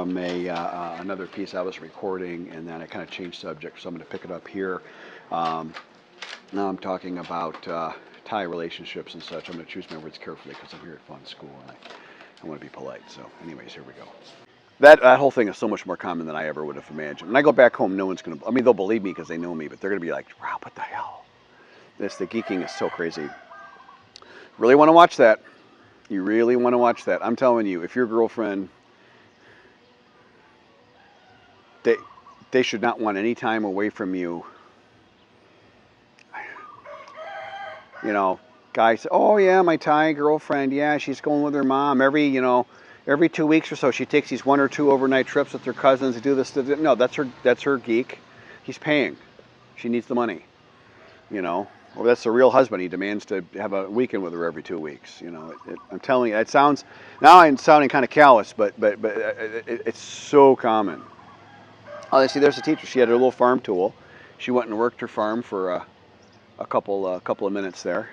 from another piece I was recording, and then I kind of changed subject, so I'm going to pick it up here. Um, Now I'm talking about Thai relationships and such. I'm going to choose my words carefully because I'm here at Fun School and I want to be polite. So, anyways, here we go. That whole thing is so much more common than I ever would have imagined. When I go back home, no one's going to. I mean, they'll believe me because they know me, but they're going to be like, "Wow, what the hell?" The geeking is so crazy. Really want to watch that? You really want to watch that? I'm telling you, if your girlfriend, they they should not want any time away from you. You know, guys, oh yeah, my Thai girlfriend, yeah, she's going with her mom every 2 weeks or so. She takes these 1 or 2 overnight trips with her cousins to do this. No, that's her geek. He's paying. She needs the money. You know, well, that's the real husband. He demands to have a weekend with her every 2 weeks. I'm telling you, it sounds now I'm sounding kind of callous, but it's so common. Oh, see, there's a teacher. She had her little farm tool. She went and worked her farm for a couple of minutes there,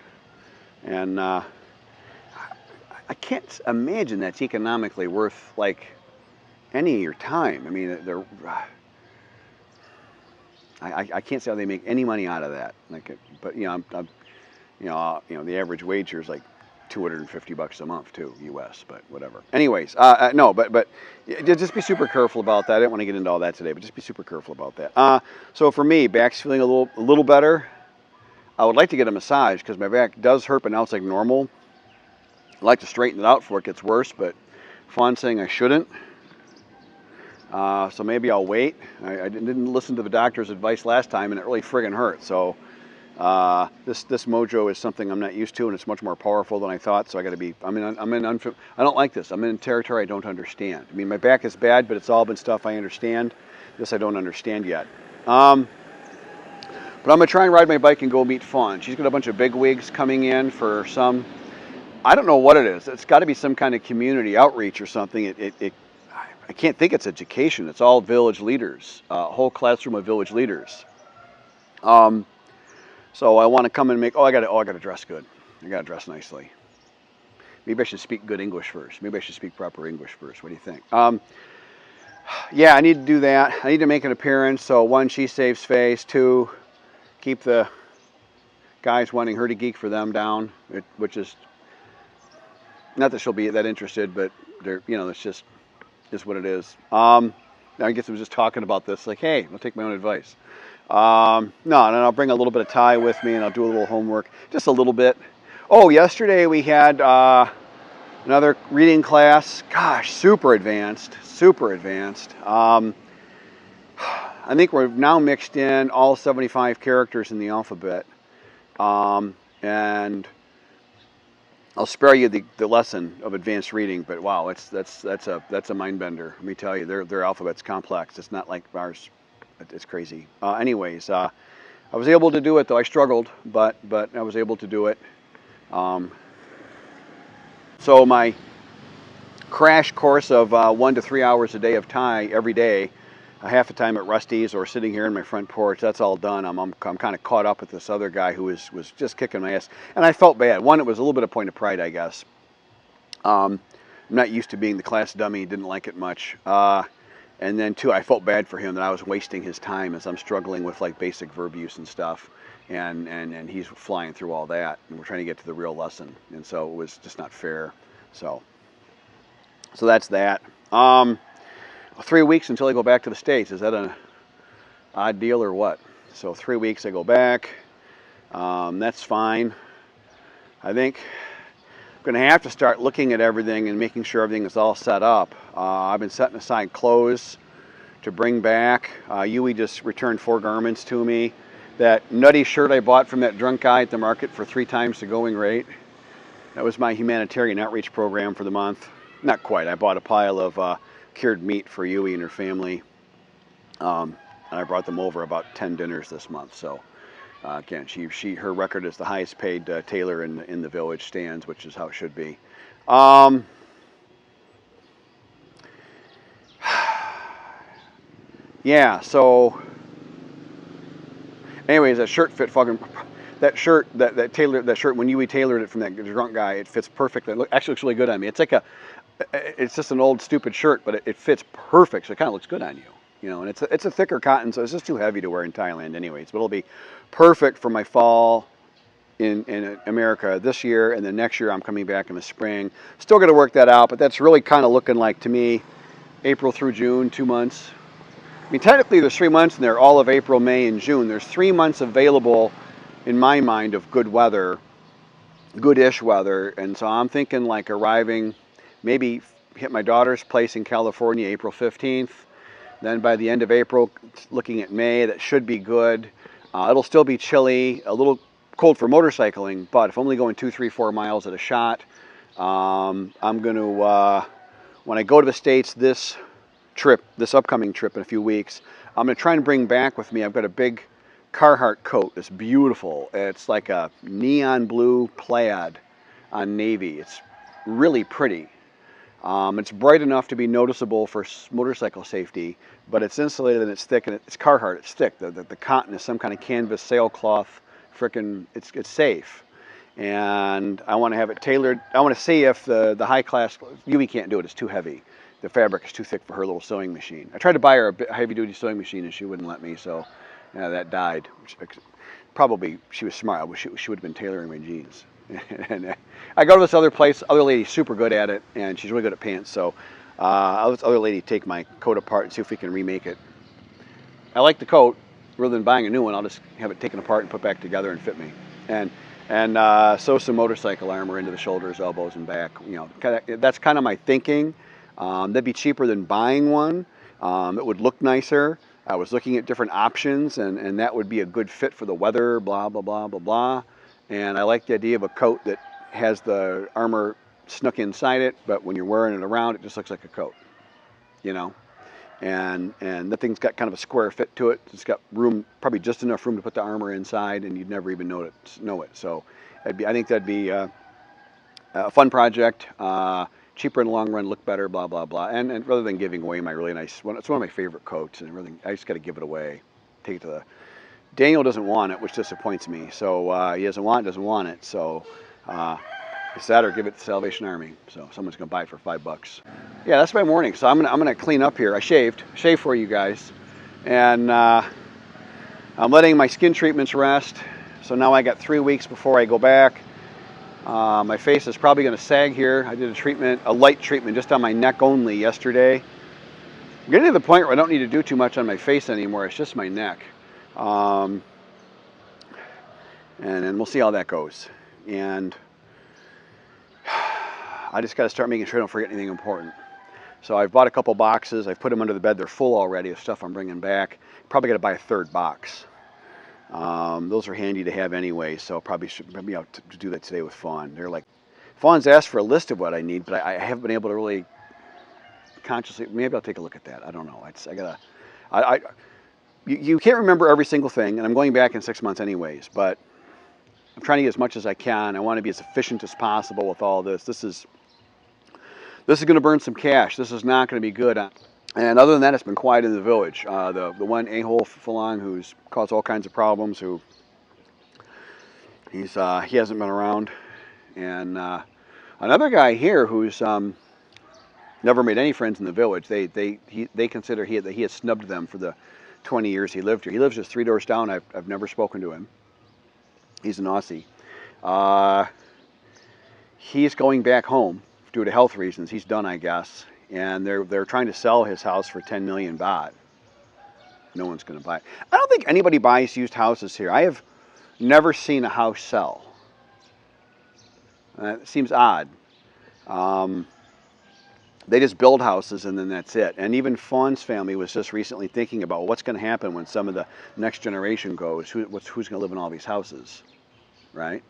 and I can't imagine that's economically worth like any of your time. I mean, I can't say how they make any money out of that. But the average wage here is like $250 a month too, U.S. But whatever. Anyways, no, but just be super careful about that. I didn't want to get into all that today, but just be super careful about that. So for me, back's feeling a little better. I would like to get a massage because my back does hurt, but now it's like normal. I'd like to straighten it out before it gets worse, but Fawn's saying I shouldn't. So maybe I'll wait. I didn't listen to the doctor's advice last time, and it really friggin' hurt. So this mojo is something I'm not used to, and it's much more powerful than I thought. So I got to be. I don't like this. I'm in territory I don't understand. I mean, my back is bad, but it's all been stuff I understand. This I don't understand yet. But I'm going to try and ride my bike and go meet Fawn. She's got a bunch of big wigs coming in for some, I don't know what it is. It's got to be some kind of community outreach or something. I can't think it's education. It's all village leaders, a whole classroom of village leaders. So I want to come and I got to dress good. I got to dress nicely. Maybe I should speak good English first. Maybe I should speak proper English first. What do you think? Yeah, I need to do that. I need to make an appearance. So 1, she saves face. 2, keep the guys wanting her to geek for them down, which is not that she'll be that interested, but it's just is what it is. I guess I was just talking about this, like, hey, I'll take my own advice. No, and I'll bring a little bit of Thai with me, and I'll do a little homework, just a little bit. Oh, yesterday we had another reading class. Gosh, super advanced. I think we've now mixed in all 75 characters in the alphabet, and I'll spare you the lesson of advanced reading. But wow, that's a mind bender. Let me tell you, their alphabet's complex. It's not like ours. It's crazy. Anyways, I was able to do it though. I struggled, but I was able to do it. So my crash course of 1 to 3 hours a day of Thai every day. Half the time at Rusty's or sitting here in my front porch, that's all done. I'm kind of caught up with this other guy who was just kicking my ass. And I felt bad. One, it was a little bit of point of pride, I guess. I'm not used to being the class dummy, didn't like it much. And then 2, I felt bad for him that I was wasting his time as I'm struggling with like basic verb use and stuff. And he's flying through all that. And we're trying to get to the real lesson. And so it was just not fair. So that's that. 3 weeks until I go back to the States. Is that an odd deal or what? So 3 weeks I go back. That's fine. I think I'm going to have to start looking at everything and making sure everything is all set up. I've been setting aside clothes to bring back. Yui just returned 4 garments to me. That nutty shirt I bought from that drunk guy at the market for 3 times the going rate. That was my humanitarian outreach program for the month. Not quite. I bought a pile of cured meat for Yui and her family. And I brought them over about 10 dinners this month. So again, her record is the highest paid tailor in the village stands, which is how it should be. Yeah. So, anyways, that shirt fit fucking. That shirt, that shirt when Yui tailored it from that drunk guy, it fits perfectly. Actually looks really good on me. It's like It's just an old stupid shirt, but it fits perfect, so it kind of looks good on you. You know, and it's a thicker cotton, so it's just too heavy to wear in Thailand anyways. But it'll be perfect for my fall in America this year, and then next year I'm coming back in the spring. Still got to work that out, but that's really kind of looking like, to me, April through June, 2 months. I mean, technically there's 3 months in there, all of April, May, and June. There's 3 months available in my mind of good weather, good-ish weather, and so I'm thinking like arriving, maybe hit my daughter's place in California April 15th. Then by the end of April, looking at May, that should be good. It'll still be chilly, a little cold for motorcycling, but if I'm only going 2, 3, 4 miles at a shot, I'm going to, when I go to the States this upcoming trip in a few weeks, I'm going to try and bring back with me, I've got a big Carhartt coat. It's beautiful. It's like a neon blue plaid on navy. It's really pretty. It's bright enough to be noticeable for motorcycle safety, but it's insulated and it's thick, and it's Carhartt. It's thick. The cotton is some kind of canvas sailcloth. Frickin', it's safe. And I want to have it tailored. I want to see if the high class, Yui can't do it. It's too heavy. The fabric is too thick for her little sewing machine. I tried to buy her a heavy duty sewing machine and she wouldn't let me, so yeah, that died. Probably she was smart. She would have been tailoring my jeans. And I go to this other place. Other lady's super good at it, and she's really good at pants. So I'll let this other lady take my coat apart and see if we can remake it. I like the coat. Rather than buying a new one, I'll just have it taken apart and put back together and fit me. And sew some motorcycle armor into the shoulders, elbows, and back. You know, that's kind of my thinking. That'd be cheaper than buying one. It would look nicer. I was looking at different options, and that would be a good fit for the weather, blah, blah, blah, blah, blah. And I like the idea of a coat that has the armor snuck inside it, but when you're wearing it around, it just looks like a coat, you know? And the thing's got kind of a square fit to it. It's got room, probably just enough room to put the armor inside, and you'd never even know it. So I think that'd be a fun project. Cheaper in the long run, look better, blah, blah, blah. And rather than giving away my really nice one, it's one of my favorite coats, and really, I just got to give it away. Take it to the... Daniel doesn't want it, which disappoints me. So he doesn't want it. So it's that or give it to the Salvation Army. So someone's going to buy it for $5. Yeah, that's my morning. So I'm gonna clean up here. I shaved for you guys. And I'm letting my skin treatments rest. So now I got 3 weeks before I go back. My face is probably going to sag here. I did a light treatment just on my neck only yesterday. I'm getting to the point where I don't need to do too much on my face anymore. It's just my neck. And then we'll see how that goes. And I just got to start making sure I don't forget anything important. So I've bought a couple boxes. I've put them under the bed. They're full already of stuff I'm bringing back. Probably got to buy a third box. Those are handy to have anyway, so probably out to do that today with Fawn. They're like, Fawn's asked for a list of what I need, but I haven't been able to really consciously. Maybe I'll take a look at that. I don't know. You can't remember every single thing, and I'm going back in 6 months anyways. But I'm trying to get as much as I can. I want to be as efficient as possible with all this. This is going to burn some cash. This is not going to be good. And other than that, it's been quiet in the village. The one a-hole Falong who's caused all kinds of problems, he hasn't been around. And another guy here who's never made any friends in the village. They consider that he has snubbed them for the 20 years he lived here. He lives just 3 doors down. I've never spoken to him. He's an Aussie. He's going back home due to health reasons. He's done, I guess. And they're trying to sell his house for 10 million baht. No one's going to buy it. I don't think anybody buys used houses here. I have never seen a house sell. It seems odd. They just build houses and then that's it. And even Fawn's family was just recently thinking about what's going to happen when some of the next generation goes. Who's going to live in all these houses, right?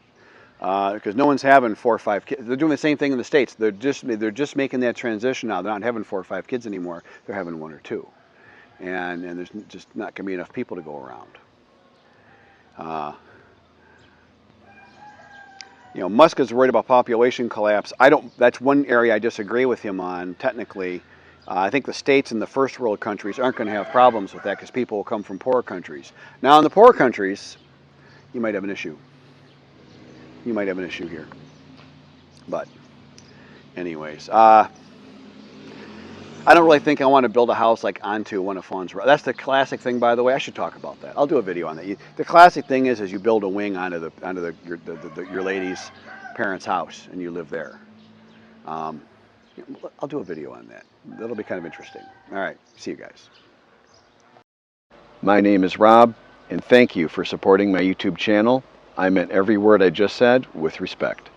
Because no one's having 4 or 5 kids. They're doing the same thing in the States. They're just making that transition now. They're not having 4 or 5 kids anymore. They're having 1 or 2, and there's just not going to be enough people to go around. Musk is worried about population collapse. That's one area I disagree with him on. Technically, I think the states and the first world countries aren't going to have problems with that because people will come from poor countries. Now, in the poor countries, you might have an issue. You might have an issue here. But anyways, I don't really think I want to build a house like onto one of Fawn's. That's the classic thing, by the way. I should talk about that. I'll do a video on that. The classic thing is you build a wing onto your lady's parents' house and you live there. I'll do a video on that. That'll be kind of interesting. All right, see you guys. My name is Rob, and thank you for supporting my YouTube channel. I meant every word I just said with respect.